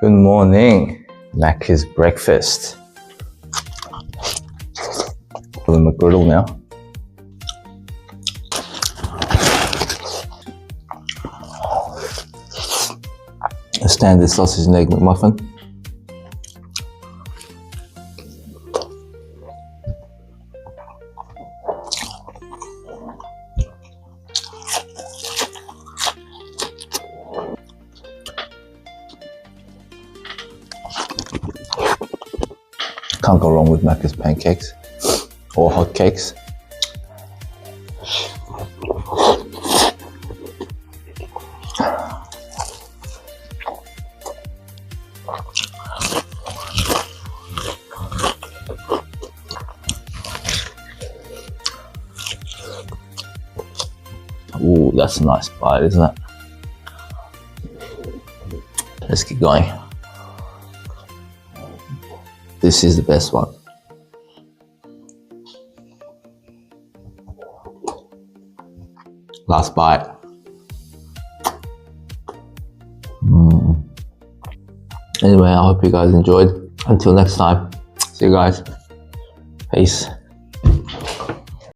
Good morning. Macca's breakfast. For the McGriddle now. A standard sausage and egg McMuffin. Can't go wrong with Macca's pancakes or hot cakes. Ooh, that's a nice bite, isn't it? Let's keep going. This is the best one. Last bite. Anyway, I hope you guys enjoyed. Until next time, see you guys. Peace.